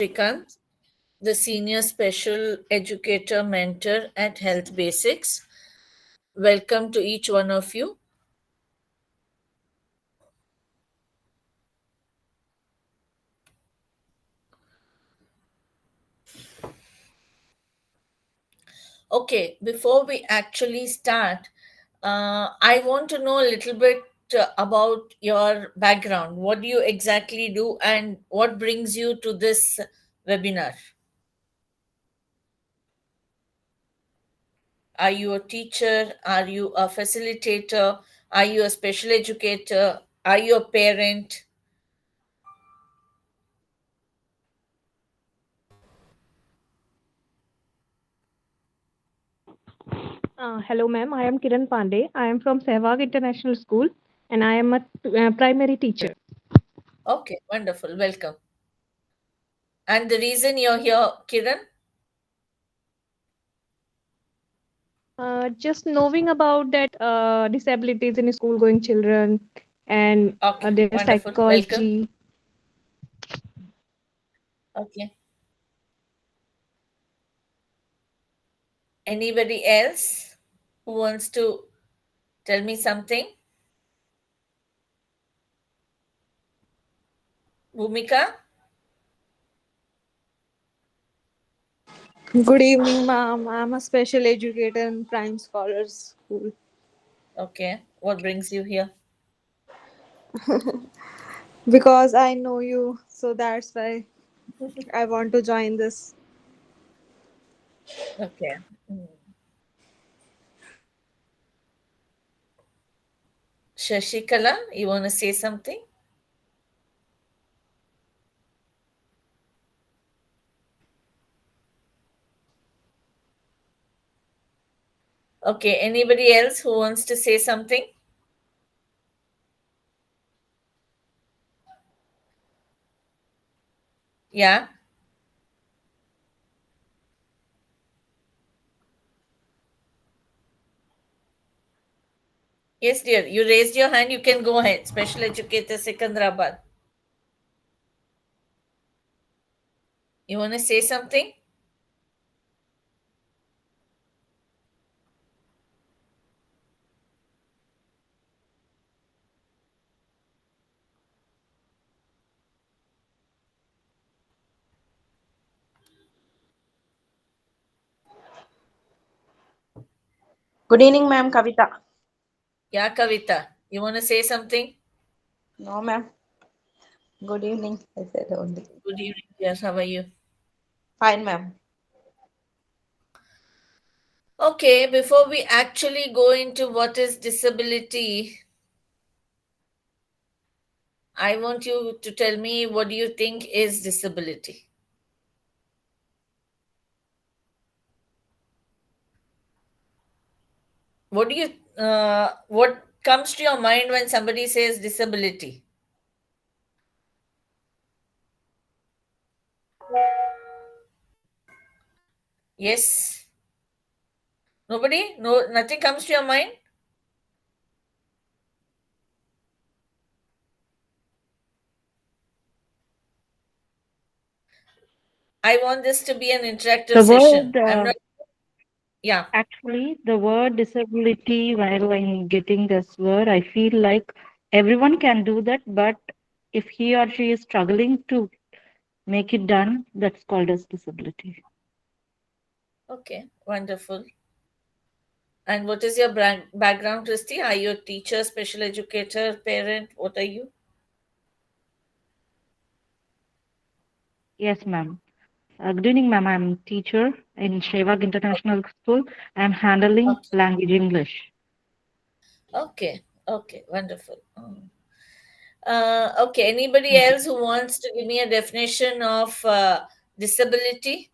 Shrikant, the Senior Special Educator Mentor at Health Basics. Welcome to each one of you. Okay, before we actually start, I want to know a little bit about your background. What do you exactly do and what brings you to this webinar? Are you a teacher? Are you a facilitator? Are you a special educator? Are you a parent? Hello, ma'am. I am Kiran Pandey. I am from Sehwag International School and I am a primary teacher. Okay, wonderful. Welcome. And the reason you're here, Kiran? Just knowing about that disabilities in school going children and Okay, their wonderful. Welcome. psychology. Okay. Anybody else who wants to tell me something? Bhumika? Good evening, ma'am. I'm a special educator in Prime Scholars School Okay. What brings you here? because I know you, so that's why I want to join this. Okay. Shashikala, you want to say something? Okay. Anybody else who wants to say something? Yeah. Yes, dear. You raised your hand. You can go ahead. Special educator Sikandrabad. You want to say something? Good evening, ma'am. Kavita. Yeah, Kavita. You want to say something? No, ma'am. Good evening. I said only. Good evening. Yes, how are you? Fine, ma'am. Okay, before we actually go into what is disability, I want you to tell me what do you think is disability? What do you what comes to your mind when somebody says disability? Yes. Nobody? No, nothing comes to your mind? I want this to be an interactive The session. word, I'm not, yeah. actually, the word disability, while I'm getting this word, I feel like everyone can do that, but if he or she is struggling to make it done, that's called as disability. Okay, wonderful. And what is your background, Christy? Are you a teacher, special educator, parent? What are you? Yes, ma'am. Good evening, ma'am. I'm teacher in Shevag International School. I'm handling Okay, language English. okay, okay, wonderful. Okay, anybody Thank you. else who wants to give me a definition of disability?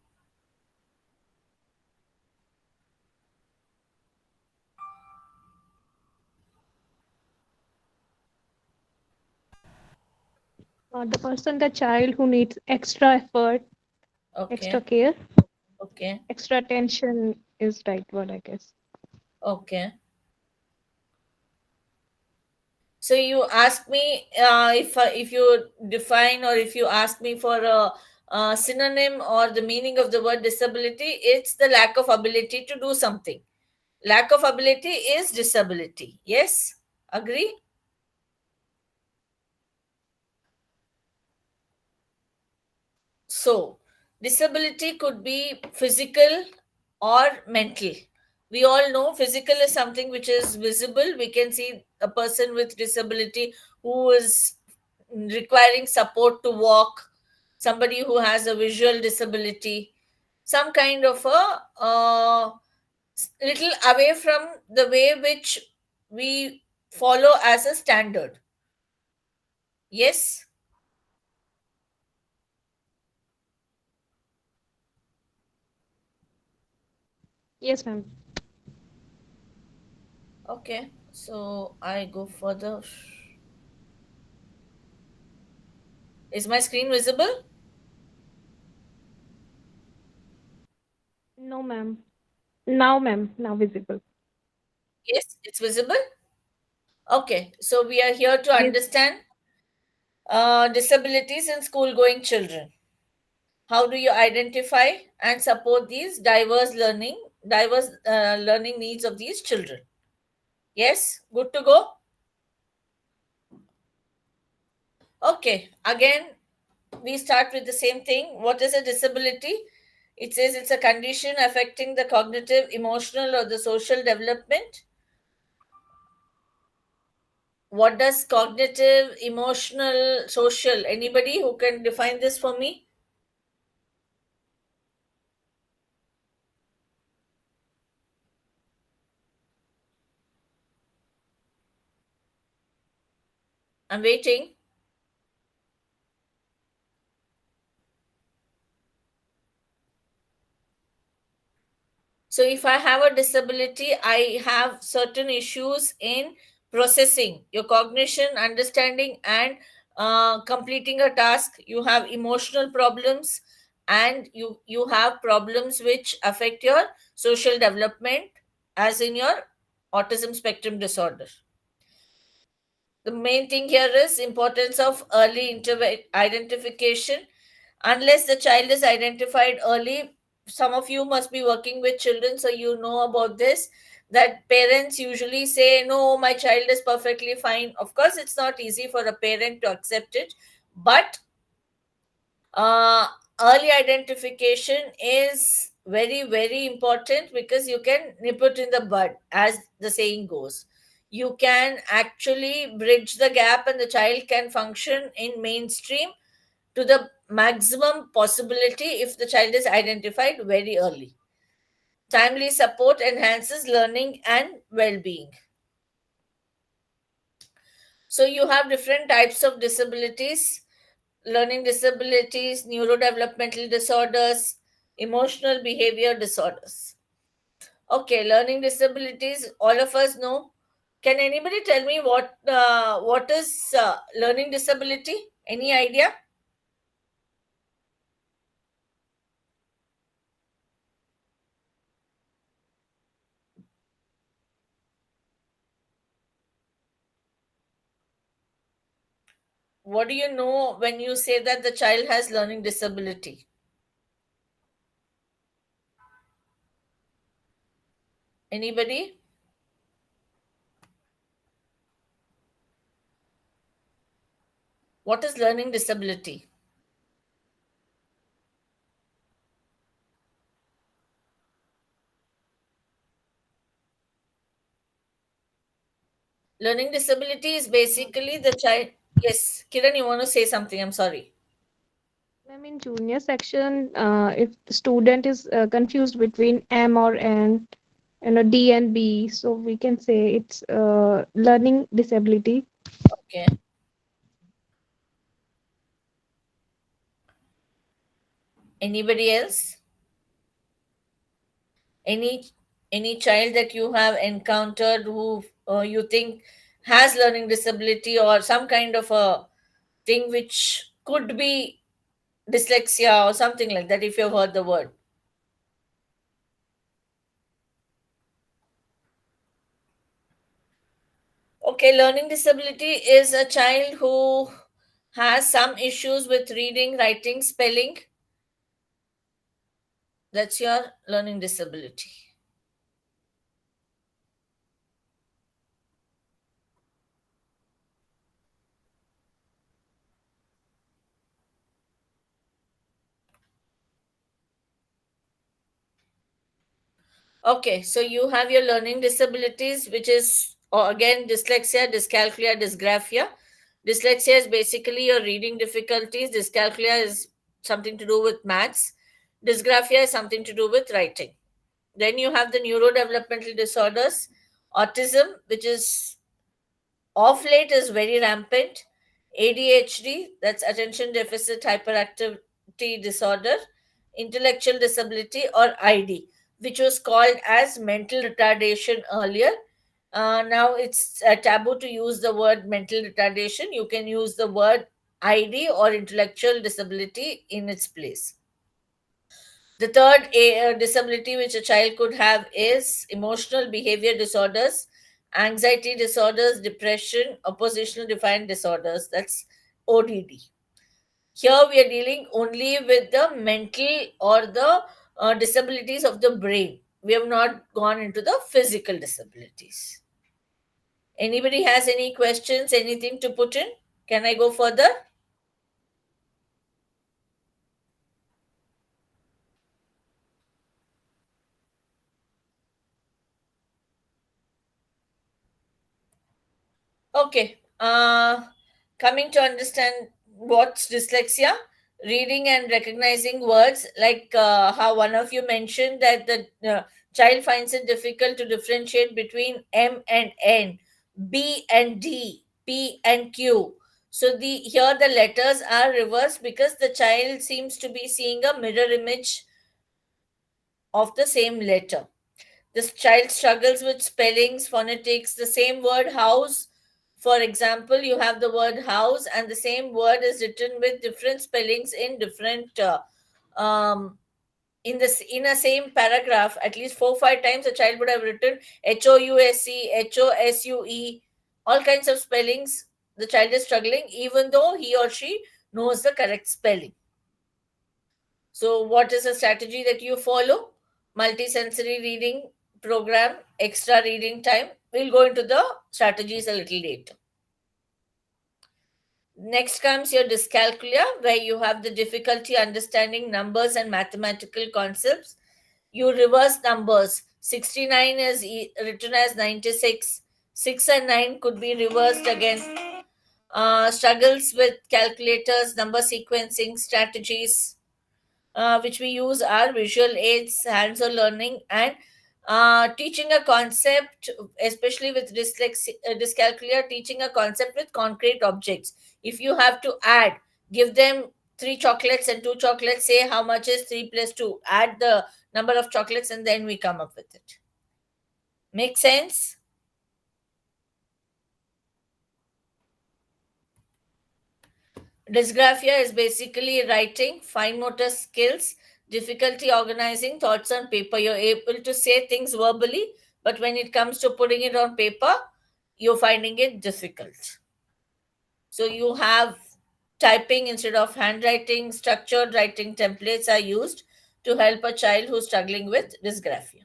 The person, the child who needs extra effort, extra Okay, care, okay, extra attention is right word, I guess. okay. So you ask me if you define or if you ask me for a synonym or the meaning of the word disability, it's the lack of ability to do something. Lack of ability is disability. Yes? Agree? So, disability could be physical or mental. We all know physical is something which is visible. We can see a person with disability who is requiring support to walk, somebody who has a visual disability, some kind of a little away from the way which we follow as a standard. Yes? Yes, ma'am. Okay, so I go further. Is my screen visible? No, ma'am. Now, ma'am. Now visible. Yes, it's visible. Okay, so we are here to Yes. understand disabilities in school going children. How do you identify and support these diverse learning needs of these children? Yes, good to go. Okay, again, we start with the same thing. What is a disability? It says it's a condition affecting the cognitive, emotional, or the social development. What does cognitive, emotional, social? Anybody who can define this for me? I'm waiting. So, if I have a disability, I have certain issues in processing your cognition, understanding, and completing a task. You have emotional problems, and you have problems which affect your social development, as in your autism spectrum disorder. The main thing here is importance of early identification. Unless the child is identified early, some of you must be working with children, so you know about this, that parents usually say, no, my child is perfectly fine. Of course, it's not easy for a parent to accept it, but uh, early identification is very, very important, because you can nip it in the bud, as the saying goes. You can actually bridge the gap, and the child can function in mainstream to the maximum possibility if the child is identified very early. Timely support enhances learning and well-being. So you have different types of disabilities: learning disabilities, neurodevelopmental disorders, emotional behavior disorders. Okay, learning disabilities, all of us know. Can anybody tell me what is learning disability? Any idea? What do you know when you say that the child has learning disability? Anybody? What is learning disability? Learning disability is basically the child. Yes, Kiran, you want to say something? I'm sorry. Ma'am, in junior section, if the student is confused between M or N, D and B, so we can say it's learning disability. Okay. Anybody else? Any any child that you have encountered who you think has learning disability, or some kind of a thing which could be dyslexia or something like that, if you've heard the word? Okay, learning disability is a child who has some issues with reading, writing, spelling. That's your learning disability. Okay, so you have your learning disabilities, which is again dyslexia, dyscalculia, dysgraphia. Dyslexia is basically your reading difficulties. Dyscalculia is something to do with maths. Dysgraphia is something to do with writing. Then you have the neurodevelopmental disorders, autism, which is of late is very rampant. ADHD, that's attention deficit hyperactivity disorder, intellectual disability or ID, which was called as mental retardation earlier. Now it's taboo to use the word mental retardation. You can use the word ID or intellectual disability in its place. The third disability which a child could have is emotional behavior disorders, anxiety disorders, depression, oppositional defiant disorders. That's ODD. Here we are dealing only with the mental or the disabilities of the brain. We have not gone into the physical disabilities. Anybody has any questions, anything to put in? Can I go further? Okay. Coming to understand what's dyslexia, reading and recognizing words, like how one of you mentioned that the child finds it difficult to differentiate between M and N, B and D, P and Q. So the here the letters are reversed because the child seems to be seeing a mirror image of the same letter. This child struggles with spellings, phonetics, the same word house. For example, you have the word house, and the same word is written with different spellings in different um, in a same paragraph. At least 4 5 times, a child would have written HOUSE, HOSUE, all kinds of spellings. The child is struggling, even though he or she knows the correct spelling. So, what is a strategy that you follow? Multisensory reading program, extra reading time. We'll go into the strategies a little later. Next comes your dyscalculia, where you have the difficulty understanding numbers and mathematical concepts. You reverse numbers. 69 is written as 96. 6 and 9 could be reversed again. Struggles with calculators, number sequencing strategies, which we use are visual aids, hands-on learning, and teaching a concept, especially with dyscalculia, teaching a concept with concrete objects. If you have to add, give them 3 chocolates and 2 chocolates, say how much is 3 plus 2, add the number of chocolates, and then we come up with it. Make sense? Dysgraphia is basically writing, fine motor skills, difficulty organizing thoughts on paper. You're able to say things verbally, but when it comes to putting it on paper, you're finding it difficult. So you have typing instead of handwriting, structured writing templates are used to help a child who's struggling with dysgraphia.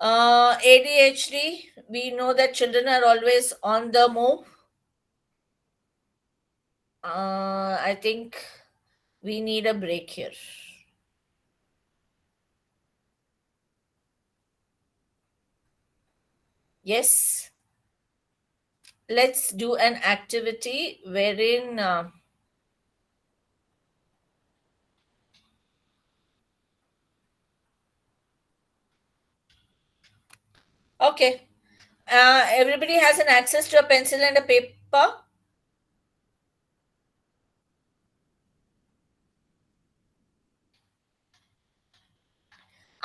ADHD, we know that children are always on the move. I think we need a break here. Yes, let's do an activity wherein okay, everybody has an access to a pencil and a paper.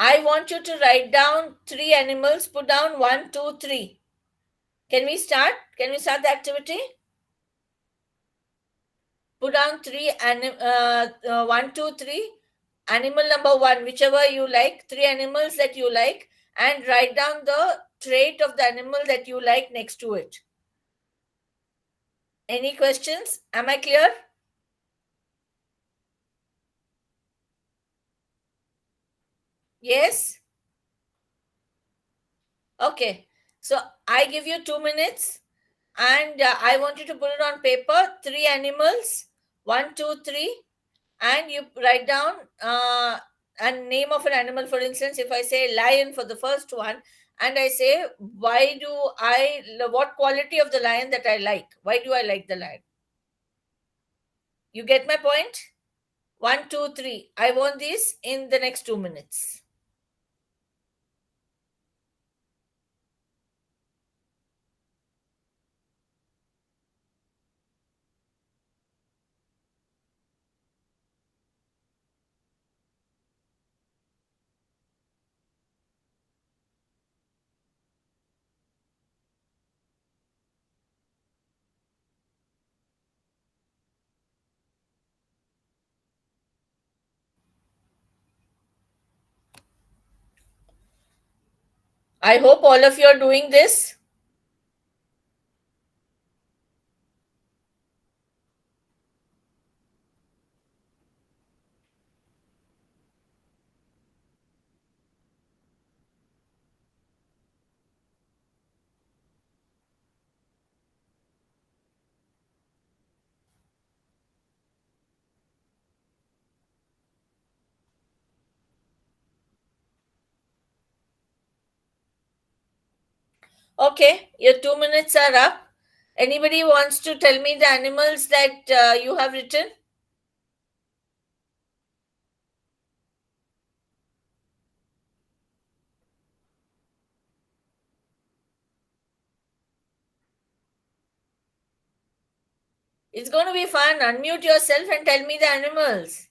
I want you to write down 3 animals. Put down 1, 2, 3. Can we start? Can we start the activity? Put down 1, 2, 3. Animal number 1, whichever you like, 3 animals that you like, and write down the trait of the animal that you like next to it. Any questions? Am I clear? Yes? Okay. So I give you 2 minutes, and I want you to put it on paper. Three animals, one, two, three, and you write down a name of an animal. For instance, if I say lion for the first one, and I say, what quality of the lion that I like? Why do I like the lion? You get my point? One, two, three. I want this in the next 2 minutes. I hope all of you are doing this. Okay, your 2 minutes are up. Anybody wants to tell me the animals that you have written? It's going to be fun. Unmute yourself and tell me the animals.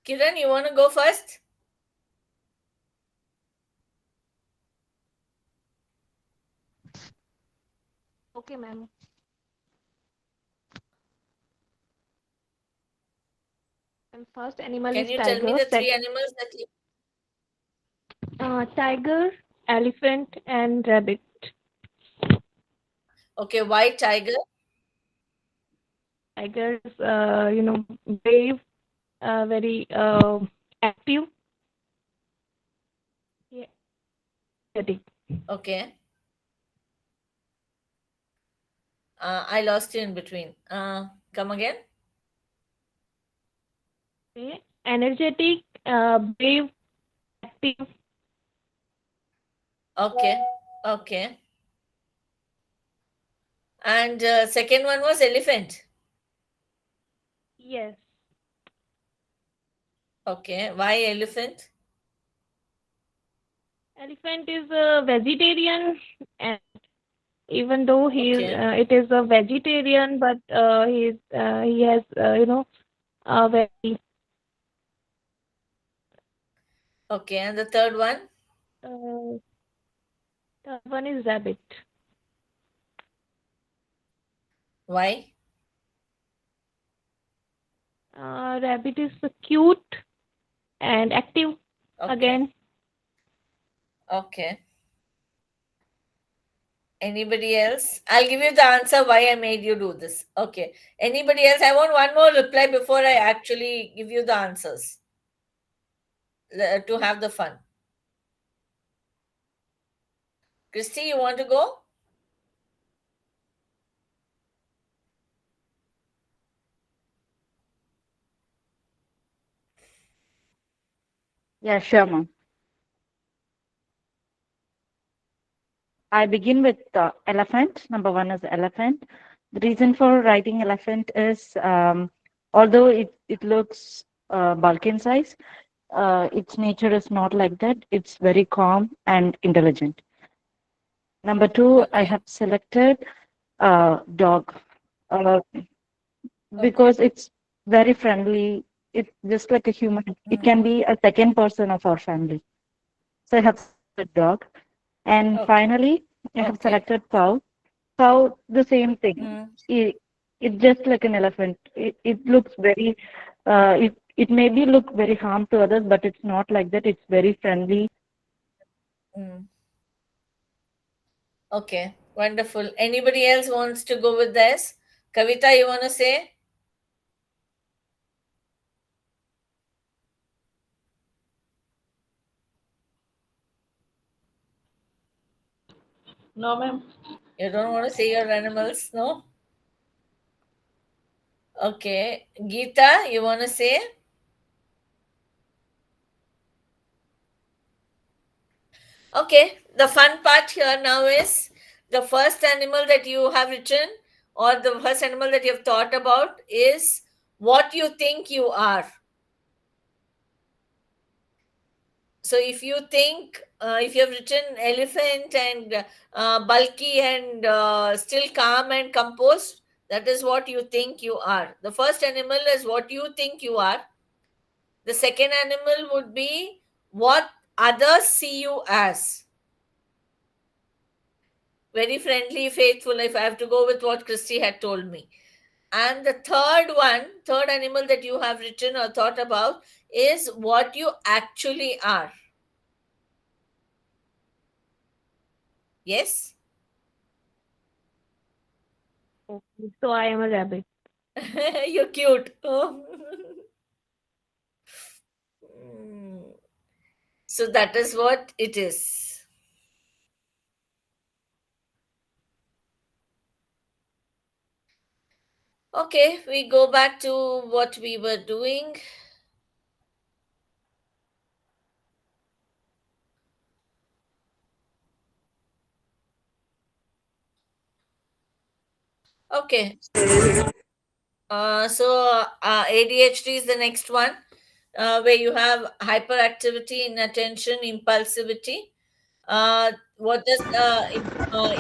Kiran, you want to go first? Okay, ma'am. And first animal Can is you tell me tiger. the three animals that you... Tiger, elephant, and rabbit. Okay, white tiger. Tiger is, brave, very active. Yeah, energetic. Okay. I lost you in between. Come again. Okay. Energetic, brave, active. Okay. Okay. And second one was elephant. Yes. Okay. Why elephant? Elephant is a vegetarian, and even though Okay. it is a vegetarian, but he has a very Okay. And the third one? uh, third one is rabbit. Why? Rabbit is cute and active Okay. again. Okay. Anybody else? I'll give you the answer why I made you do this. Okay. Anybody else? I want one more reply before I actually give you the answers to have the fun. Christy, you want to go? Yeah, sure, ma'am. I begin with elephant. Number one is elephant. The reason for writing elephant is although it looks bulky in size, its nature is not like that. It's very calm and intelligent. Number two, I Okay. have selected dog Okay. because it's very friendly. It's just like a human. It can be a second person of our family. So I have selected dog. And Okay. finally, I have Okay. selected cow. Cow, the same thing. Mm, It's just like an elephant. It looks very, it maybe look very harm to others, but it's not like that. It's very friendly. mm. Okay, wonderful. Anybody else wants to go with this? Kavita, you want to say? No, ma'am. You don't want to say your animals, no? Okay. Geeta, you want to say? Okay, the fun part here now is the first animal that you have written or the first animal that you have thought about is what you think you are. So if you think, if you have written elephant and bulky and still calm and composed, that is what you think you are. The first animal is what you think you are. The second animal would be what others see you as. Very friendly, faithful, if I have to go with what Christy had told me. And the third animal that you have written or thought about is what you actually are. Yes? Okay, so I am a rabbit. You're cute. Oh. Mm. So that is what it is. Okay, we go back to what we were doing. Okay, ADHD is the next one, where you have hyperactivity, inattention, impulsivity. What does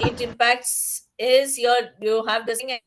it impacts is you have the thing.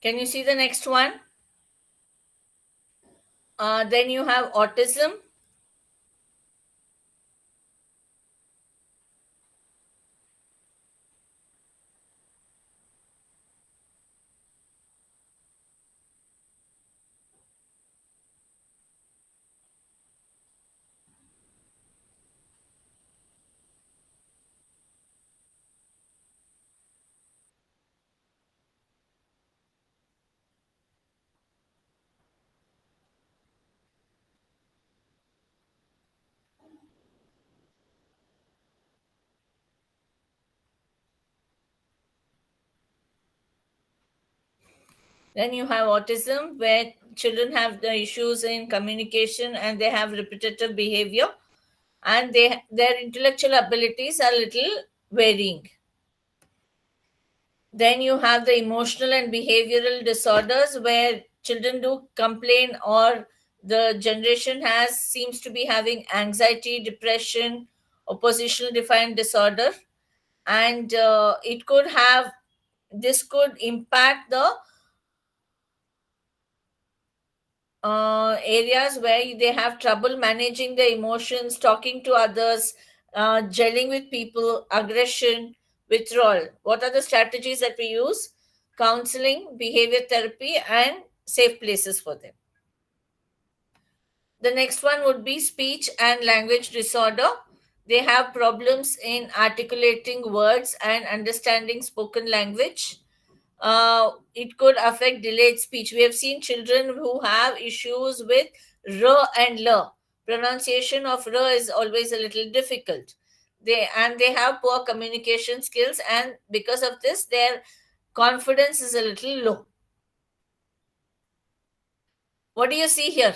Can you see the next one? Then you have autism. Then you have autism, where children have the issues in communication and they have repetitive behavior, and their intellectual abilities are little varying. Then you have the emotional and behavioral disorders, where children do complain, or the generation has seems to be having anxiety, depression, oppositional defiant disorder, and this could impact the areas where they have trouble managing their emotions, talking to others, gelling with people, aggression, withdrawal. What are the strategies that we use? Counseling, behavior therapy, and safe places for them. The next one would be speech and language disorder. They have problems in articulating words and understanding spoken language. It could affect delayed speech. We have seen children who have issues with r and l. Pronunciation of r is always a little difficult. They have poor communication skills, and because of this, their confidence is a little low. What do you see here?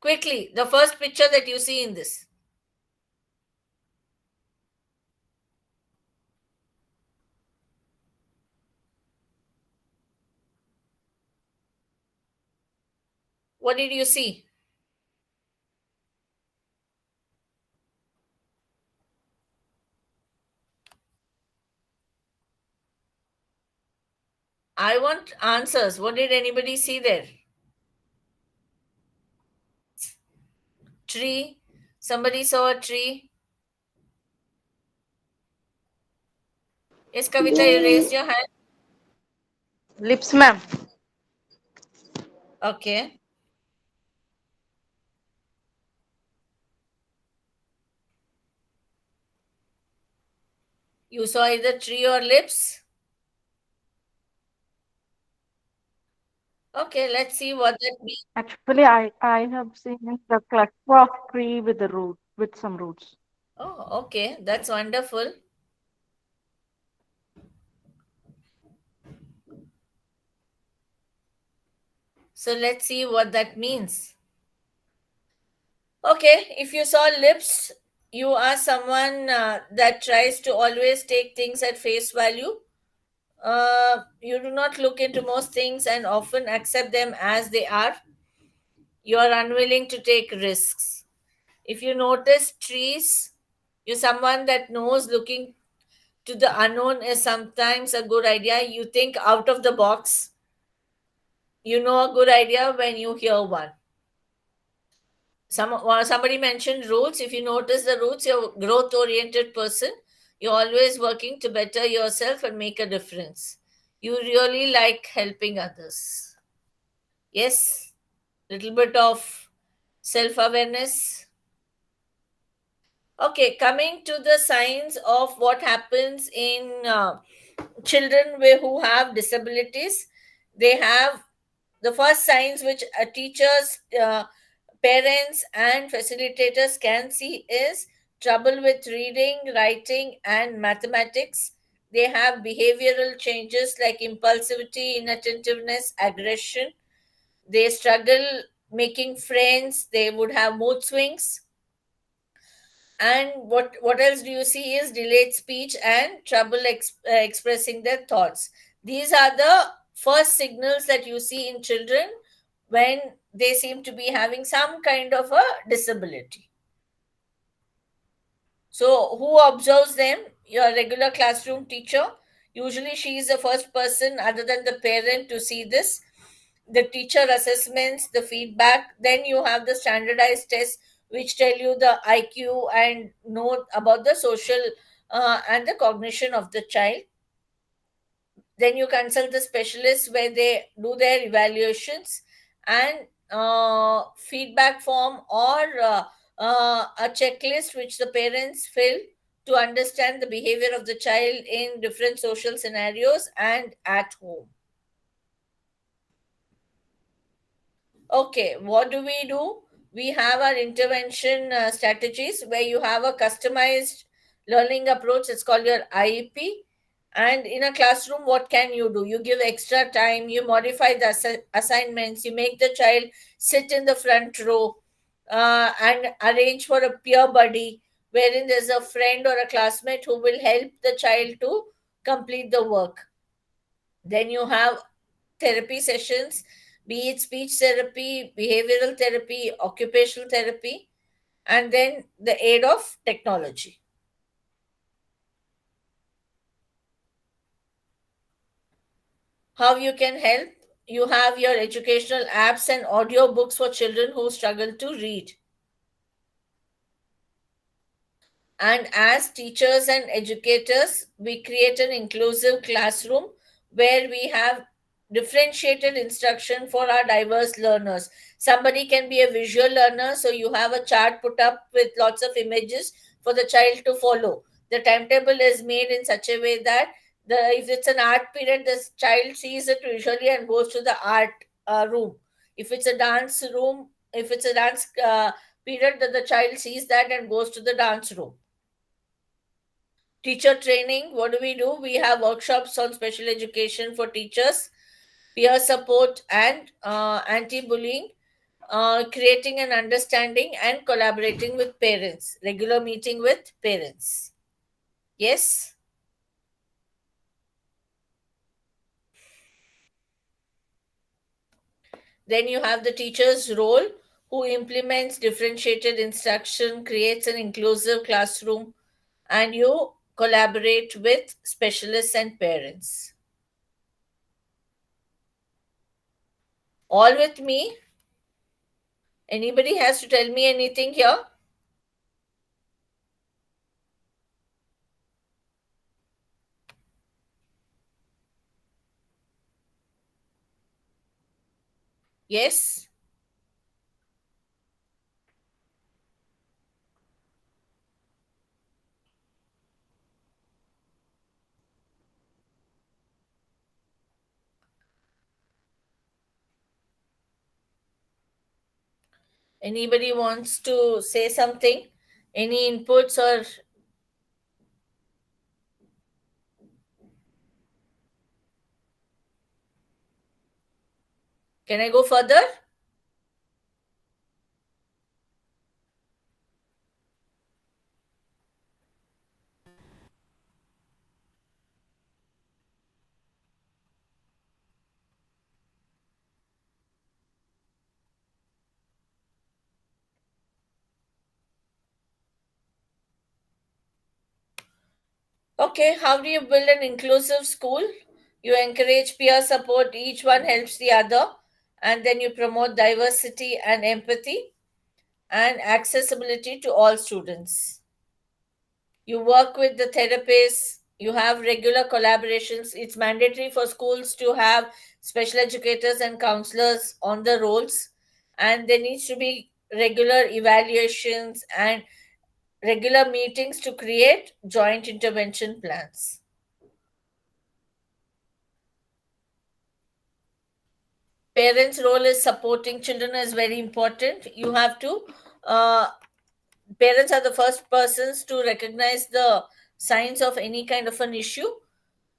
Quickly, the first picture that you see in this. What did you see? I want answers. What did anybody see there? Tree. Somebody saw a tree. Yes, Kavita, you raised your hand. Lips, ma'am. Okay. You saw either tree or lips. Okay, let's see what that means. Actually, I have seen the cluster of tree with the root, with some roots. Oh, okay. That's wonderful. So let's see what that means. Okay, if you saw lips, you are someone that tries to always take things at face value. You do not look into most things and often accept them as they are. You are unwilling to take risks. If you notice trees, you're someone that knows looking to the unknown is sometimes a good idea. You think out of the box. You know a good idea when you hear one. Somebody mentioned roots. If you notice the roots, you're a growth oriented person. You're always working to better yourself and make a difference. You really like helping others. Yes, little bit of self awareness. Okay, coming to the signs of what happens in children who have disabilities. They have the first signs which teachers, parents, and facilitators can see is trouble with reading, writing, and mathematics. They have behavioral changes like impulsivity, inattentiveness, aggression. They struggle making friends. They would have mood swings. And what else do you see is delayed speech and trouble expressing their thoughts. These are the first signals that you see in children when they seem to be having some kind of a disability. So who observes them? Your regular classroom teacher. Usually she is the first person other than the parent to see this. The teacher assessments, the feedback. Then you have the standardized tests which tell you the IQ and know about the social and the cognition of the child. Then you consult the specialists where they do their evaluations, and feedback form or a checklist which the parents fill to understand the behavior of the child in different social scenarios and at home. Okay, what do? We have our intervention strategies where you have a customized learning approach. It's called your IEP. And in a classroom, what can you do? You give extra time, you modify the assignments, you make the child sit in the front row and arrange for a peer buddy, wherein there's a friend or a classmate who will help the child to complete the work. Then you have therapy sessions, be it speech therapy, behavioral therapy, occupational therapy, and then the aid of technology. How you can help? You have your educational apps and audio books for children who struggle to read. And as teachers and educators, we create an inclusive classroom where we have differentiated instruction for our diverse learners. Somebody can be a visual learner, so you have a chart put up with lots of images for the child to follow. The timetable is made in such a way that if it's an art period, the child sees it visually and goes to the art room. If it's a dance room, if it's a dance period, the child sees that and goes to the dance room. Teacher training, what do? We have workshops on special education for teachers, peer support, and anti-bullying, creating an understanding and collaborating with parents, regular meeting with parents. Yes. Then you have the teacher's role, who implements differentiated instruction, creates an inclusive classroom, and you collaborate with specialists and parents. All with me? Anybody has to tell me anything here? Yes. Anybody wants to say something? Any inputs or can I go further? Okay, how do you build an inclusive school? You encourage peer support, each one helps the other, and then you promote diversity and empathy and accessibility to all students. You work with the therapists, you have regular collaborations. It's mandatory for schools to have special educators and counselors on the rolls, and there needs to be regular evaluations and regular meetings to create joint intervention plans. Parents' role is supporting children is very important. You have to uh, parents are the first persons to recognize the signs of any kind of an issue,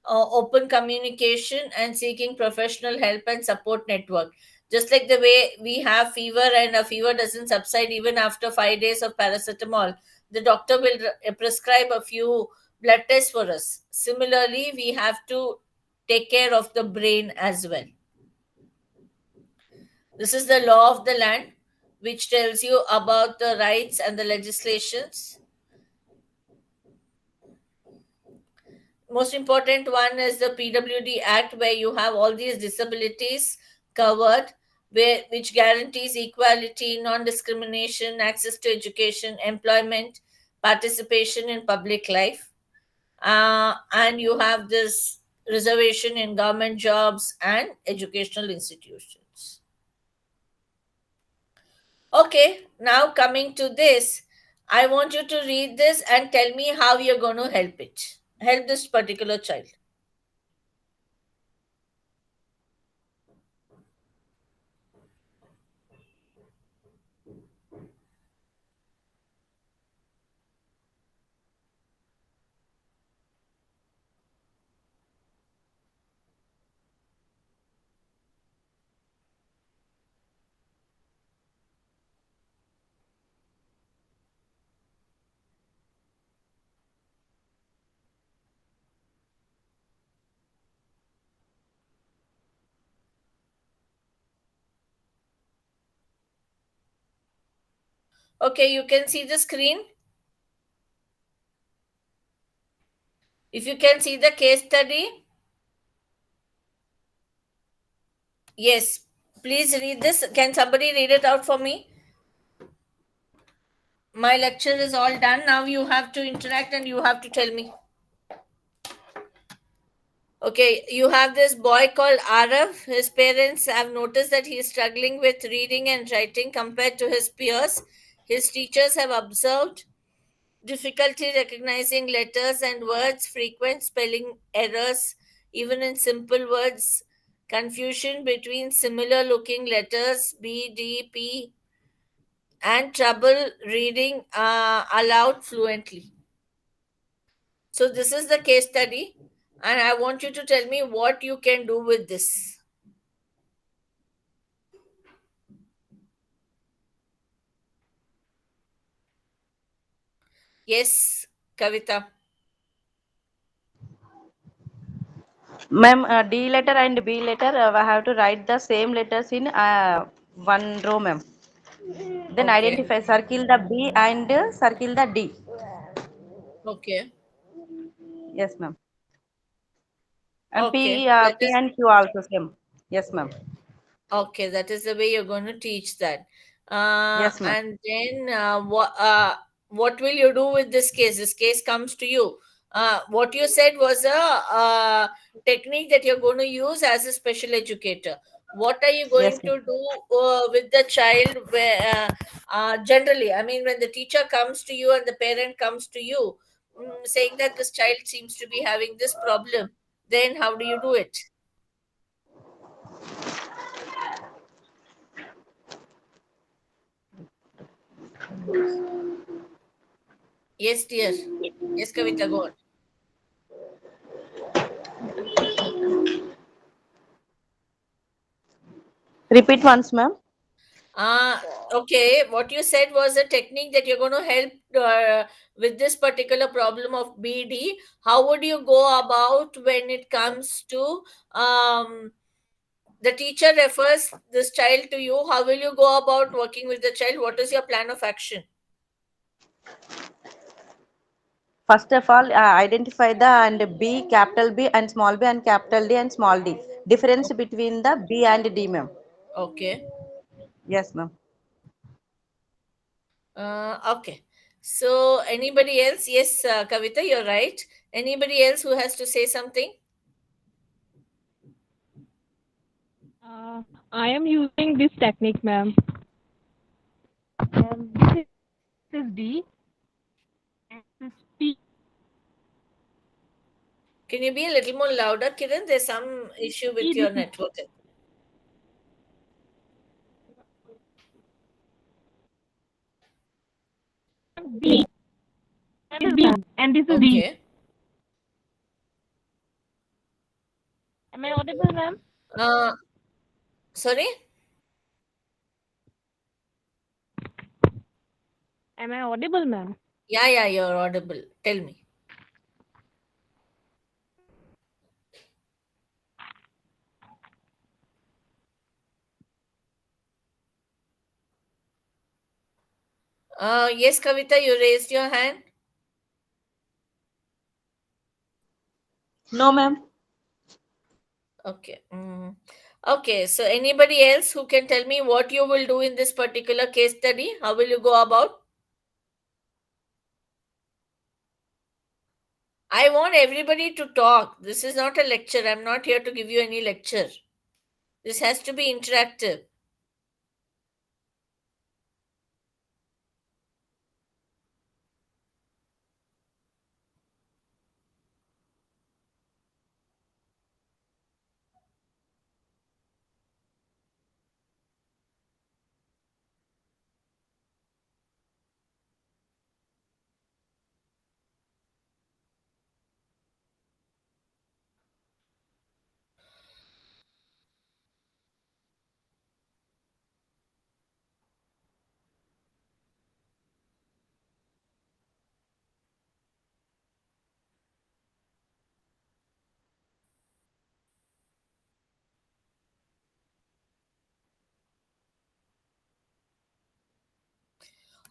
open communication, and seeking professional help and support network. Just like the way we have fever and a fever doesn't subside even after 5 days of paracetamol, the doctor will prescribe a few blood tests for us. Similarly, we have to take care of the brain as well. This is the law of the land, which tells you about the rights and the legislations. Most important one is the PWD Act, where you have all these disabilities covered, which guarantees equality, non-discrimination, access to education, employment, participation in public life. And you have this reservation in government jobs and educational institutions. Okay, now coming to this, I want you to read this and tell me how you're going to help this particular child. Okay, you can see the screen. If you can see the case study, Yes, please read this. Can somebody read it out for me? My lecture is all done. Now you have to interact and you have to tell me. Okay, you have this boy called Arav. His parents have noticed that he is struggling with reading and writing compared to his peers. His teachers have observed difficulty recognizing letters and words, frequent spelling errors, even in simple words, confusion between similar looking letters B, D, P, and trouble reading aloud fluently. So, this is the case study, and I want you to tell me what you can do with this. Yes, Kavita. Ma'am, D letter and B letter, I have to write the same letters in one row, ma'am. Then Okay. identify, circle the B and circle the D. Okay. Yes, ma'am. And Okay. That P is and Q also same. Yes, ma'am. okay. That is the way you're going to teach that. Yes, ma'am. And then what will you do with this case? This case comes to you. What you said was a technique that you're going to use as a special educator. What are you Yes, going ma'am. to do with the child where, generally? I mean, when the teacher comes to you and the parent comes to you saying that this child seems to be having this problem, then how do you do it? Yes, dear. Yes, Kavita, go on. Repeat once, ma'am. Uh, okay, what you said was a technique that you're going to help with this particular problem of BD. How would you go about when it comes to the teacher refers this child to you? How will you go about working with the child? What is your plan of action? First of all, identify the and B, capital B and small b and capital D and small d. Difference between the B and D, ma'am. Okay. Yes, ma'am. Okay. So, anybody else? Yes, Kavita, you're right. Anybody else who has to say something? I am using this technique, ma'am. This is D. And this is P. Can you be a little more louder, Kiran? There's some issue with This your is network. B. This is B. And this is D. Okay. Am I audible, ma'am? Uh, sorry? Am I audible, ma'am? Yeah, you're audible. Tell me. Yes, Kavita, you raised your hand. No, ma'am. Okay. Okay, so anybody else who can tell me what you will do in this particular case study? How will you go about? I want everybody to talk. This is not a lecture. I'm not here to give you any lecture. This has to be interactive.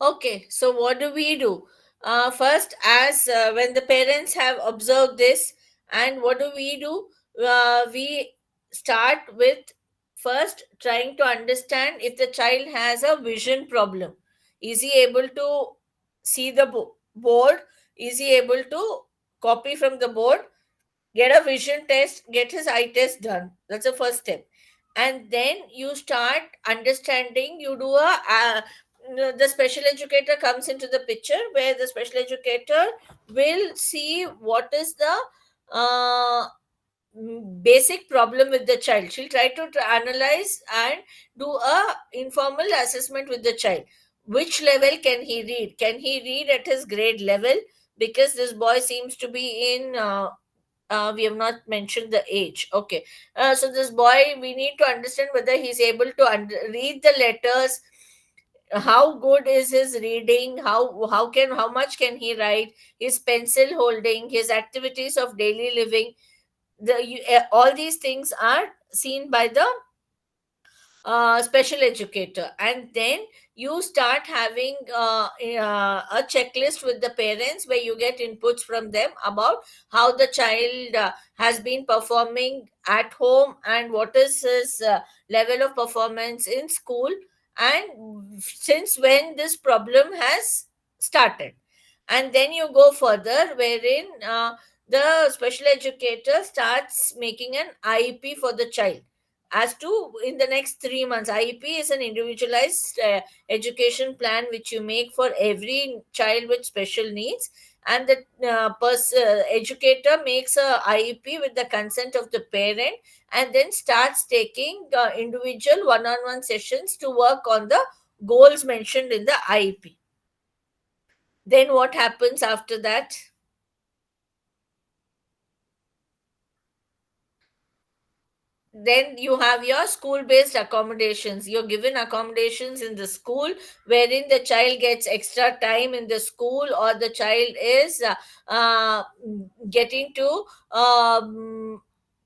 Okay, so what do we do? First, as when the parents have observed this, and what do? We start with first trying to understand if the child has a vision problem. Is he able to see the board? Is he able to copy from the board? Get a vision test, get his eye test done. That's the first step. And then you start understanding. You do the special educator comes into the picture, where the special educator will see what is the uh, basic problem with the child. She'll try to analyze and do a informal assessment with the child. Which level can he read? Can he read at his grade level? Because this boy seems to be in we have not mentioned the age. Okay. So this boy, we need to understand whether he's able to read the letters. How good is his reading? How much can he write? His pencil holding, his activities of daily living. All these things are seen by the special educator. And then you start having a checklist with the parents, where you get inputs from them about how the child has been performing at home, and what is his level of performance in school, and since when this problem has started. And then you go further, wherein the special educator starts making an IEP for the child. As to in the next 3 months, IEP is an individualized education plan which you make for every child with special needs. And the educator makes a IEP with the consent of the parent, and then starts taking individual one-on-one sessions to work on the goals mentioned in the IEP. Then what happens after that? Then you have your school based accommodations. You're given accommodations in the school, wherein the child gets extra time in the school, or the child is getting to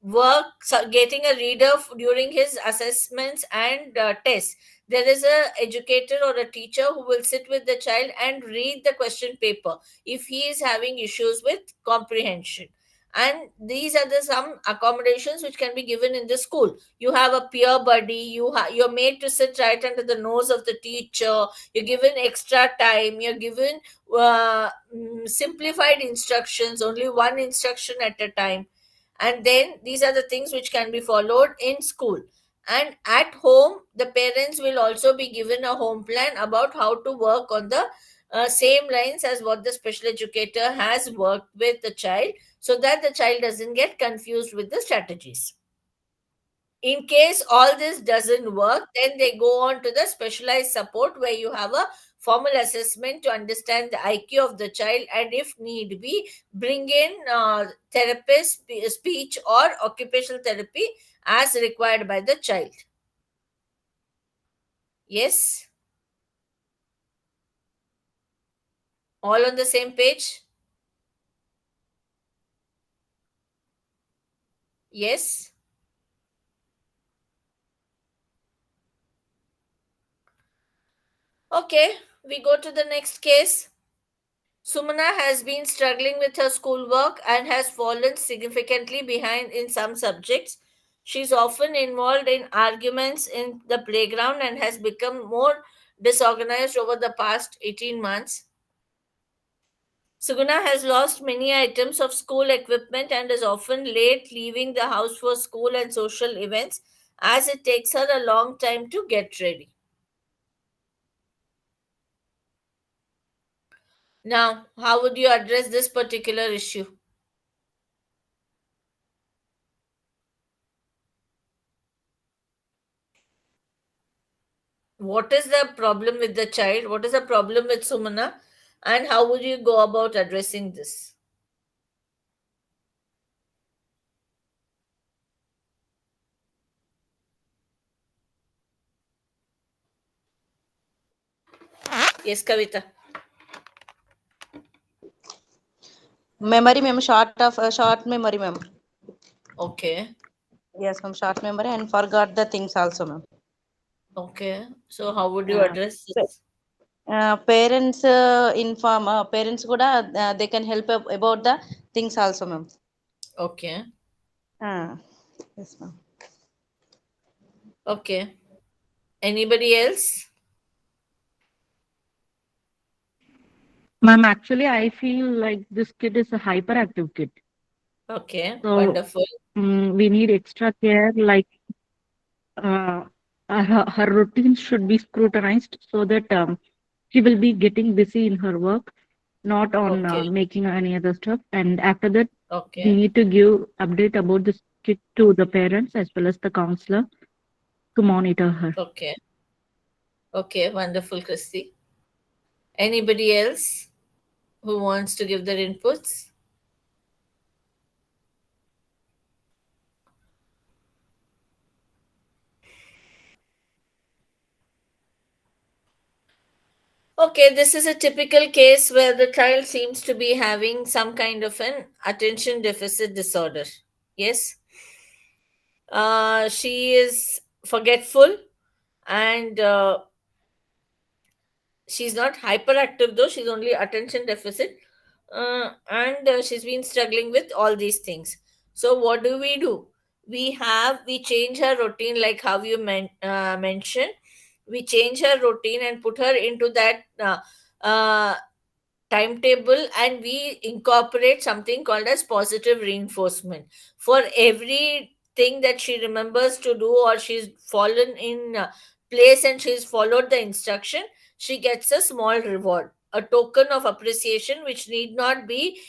work, getting a reader during his assessments and tests. There is a educator or a teacher who will sit with the child and read the question paper if he is having issues with comprehension. And these are the some accommodations which can be given in the school. You have a peer buddy. You're made to sit right under the nose of the teacher. You're given extra time. You're given simplified instructions, only one instruction at a time. And then these are the things which can be followed in school. And at home, the parents will also be given a home plan about how to work on the same lines as what the special educator has worked with the child, so that the child doesn't get confused with the strategies. In case all this doesn't work, then they go on to the specialized support, where you have a formal assessment to understand the IQ of the child, and if need be, bring in therapist, speech or occupational therapy as required by the child. Yes? All on the same page? Yes? Okay, we go to the next case. Sumana has been struggling with her schoolwork and has fallen significantly behind in some subjects. She's often involved in arguments in the playground and has become more disorganized over the past 18 months. Suguna has lost many items of school equipment and is often late leaving the house for school and social events, as it takes her a long time to get ready. Now, how would you address this particular issue? What is the problem with the child? What is the problem with Sumana? And how would you go about addressing this? Yes, Kavita. Memory, ma'am. Short memory, ma'am. Okay. Yes, ma'am. Short memory and forgot the things also, ma'am. Okay. So how would you address this? Parents inform parents kuda they can help about the things also, ma'am. Okay. Yes, ma'am. Okay. Anybody else? Ma'am, actually, I feel like this kid is a hyperactive kid. Okay, So wonderful. we need extra care. Like uh, her routine should be scrutinized so that she will be getting busy in her work, not on Okay, making any other stuff. And after that, we okay, need to give update about this kid to the parents as well as the counselor to monitor her. okay, okay, wonderful, Christy. Anybody else who wants to give their inputs? Okay, this is a typical case where the child seems to be having some kind of an attention deficit disorder. Yes, she is forgetful, and she's not hyperactive though, she's only attention deficit, and she's been struggling with all these things. So what do? We change her routine, like how you mentioned. We change her routine and put her into that uh, timetable, and we incorporate something called as positive reinforcement for everything that she remembers to do, or she's fallen in place and she's followed the instruction. She gets a small reward, a token of appreciation, which need not be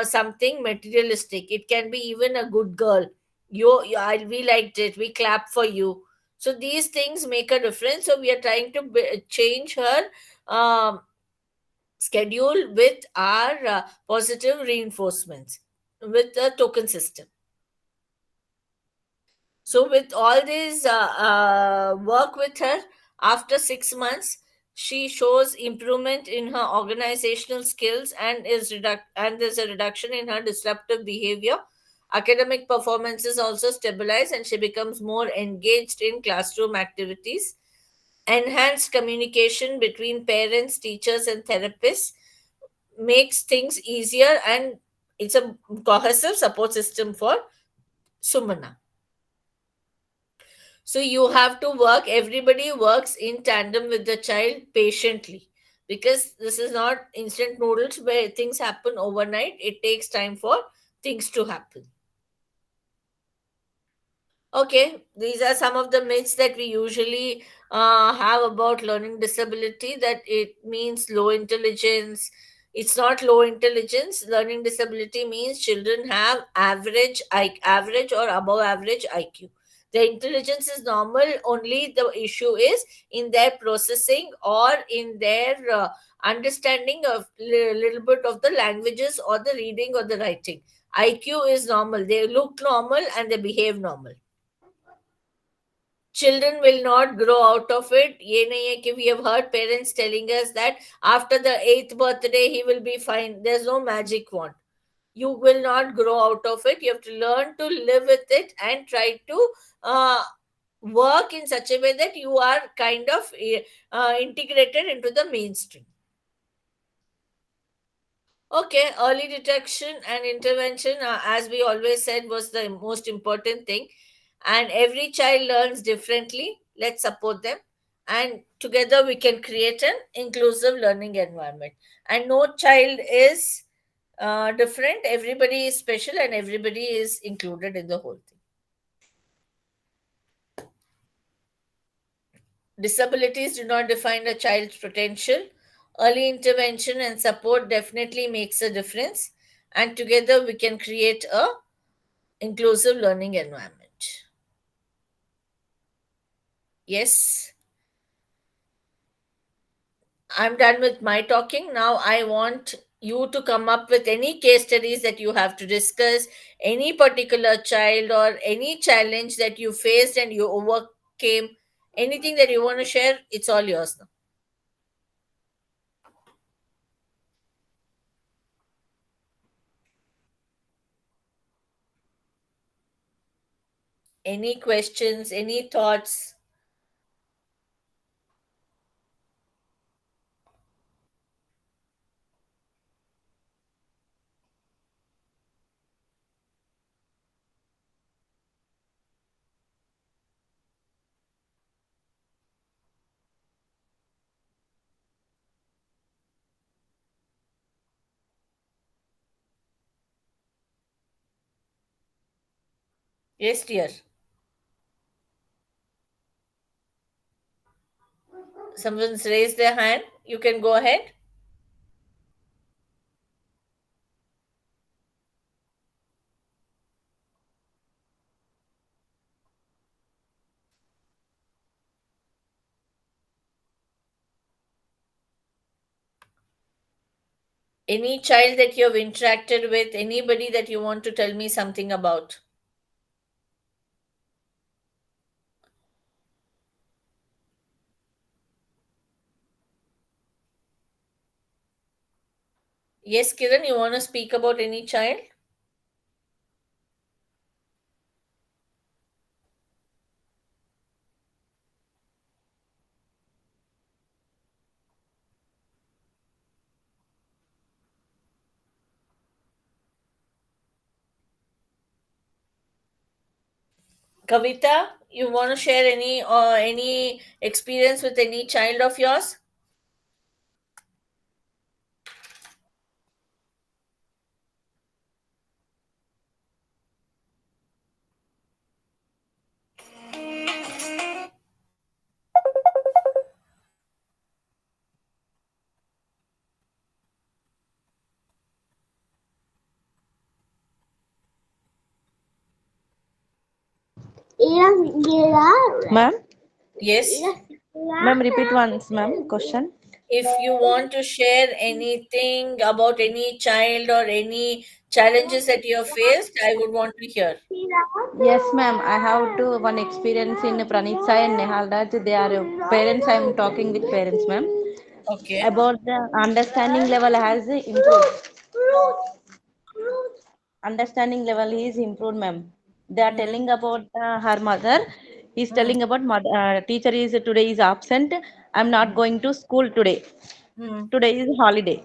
something materialistic. It can be even a good girl. We liked it, we clap for you. So these things make a difference. So we are trying to change her um, schedule with our positive reinforcements with the token system. So with all this work with her, after 6 months, she shows improvement in her organizational skills, and and there's a reduction in her disruptive behavior. Academic performances also stabilize, and she becomes more engaged in classroom activities. Enhanced communication between parents, teachers, and therapists makes things easier, and it's a cohesive support system for Sumana. So you have to work, everybody works in tandem with the child patiently, because this is not instant noodles where things happen overnight. It takes time for things to happen. Okay, these are some of the myths that we usually have about learning disability, that it means low intelligence. It's not low intelligence. Learning disability means children have average or above average IQ. The intelligence is normal, only the issue is in their processing or in their understanding of little bit of the languages or the reading or the writing. IQ is normal. They look normal and they behave normal. Children will not grow out of it. ये नहीं है कि we have heard parents telling us that after the 8th birthday he will be fine. There's no magic wand. You will not grow out of it. You have to learn to live with it and try to uh, work in such a way that you are kind of integrated into the mainstream. Okay, early detection and intervention, as we always said, was the most important thing. And every child learns differently. Let's support them. And together we can create an inclusive learning environment. And no child is different. Everybody is special and everybody is included in the whole thing. Disabilities do not define a child's potential. Early intervention and support definitely makes a difference. And together we can create a inclusive learning environment. Yes, I'm done with my talking. Now I want you to come up with any case studies that you have to discuss, any particular child or any challenge that you faced and you overcame, anything that you want to share. It's all yours now. Any questions, any thoughts? Yes, dear. Someone's raised their hand. You can go ahead. Any child that you have interacted with, anybody that you want to tell me something about? Yes, Kiran, you want to speak about any child? Kavita, you want to share any experience with any child of yours? Ma'am, Yes. ma'am, repeat once, ma'am. Question. If you want to share anything about any child or any challenges that you have faced, I would want to hear. Yes, ma'am. I have to one experience in Pranitsa and Nehalraj. They are parents. I am talking with parents, ma'am. Okay. About the understanding level has improved. Understanding level is improved, ma'am. They are Hmm. telling about her mother. He's Hmm. telling about mother, teacher is today is absent. I'm not going to school today. Hmm. Today is holiday.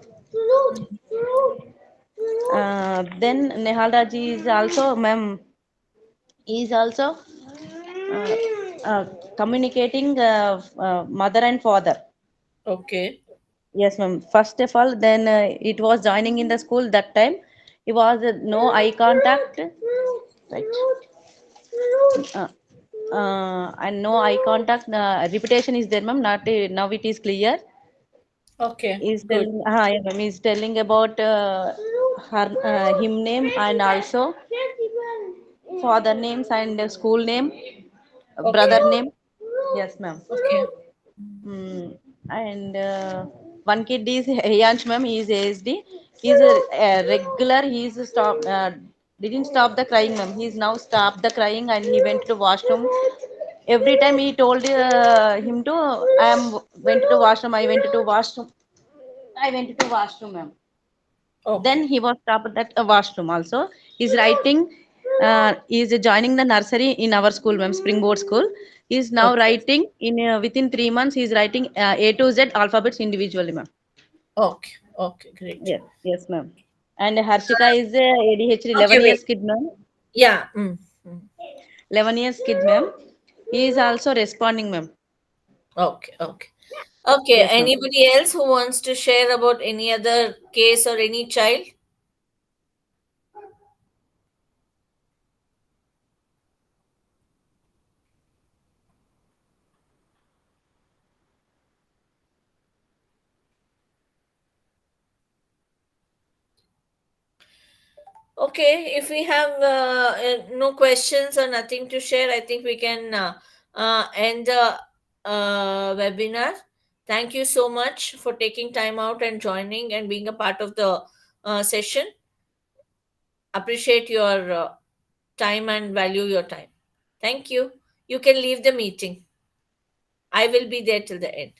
Hmm. Then Nehal Raji is also, ma'am, is also uh, uh, communicating mother and father. Okay. Yes, ma'am. First of all, then it was joining in the school that time. It was no eye contact, right? Uh, and no eye contact. Repetition is there, ma'am. Not now. It is clear. Okay. Is Good. telling, yeah, ma'am. Is telling about her him name and also father names and school name, brother Okay. name. Yes, ma'am. Okay. Mm. And one kid is Hiyansh, ma'am. He is ASD. He's a regular. He's stop. Didn't stop the crying, ma'am. He's now stopped the crying and he went to washroom. Every time he told him to, I am went to washroom. I went to washroom. I went to washroom, ma'am. Then Okay. he was stopped at a washroom also. He's writing. He's joining the nursery in our school, ma'am. Springboard School. He's now Okay. writing in within 3 months. He's writing A to Z alphabets individually, ma'am. Okay. Okay. Great. Yes, yes, ma'am. And Harshika is a ADHD Okay. 11 Wait. years kid, ma'am. Yeah. Mm. Mm. 11 years kid, ma'am. He is also responding, ma'am. Okay. Okay. Okay. Yes, ma'am. Anybody else who wants to share about any other case or any child? Okay, if we have no questions or nothing to share, I think we can end the webinar. Thank you so much for taking time out and joining and being a part of the session. Appreciate your time and value your time. Thank you. You can leave the meeting. I will be there till the end.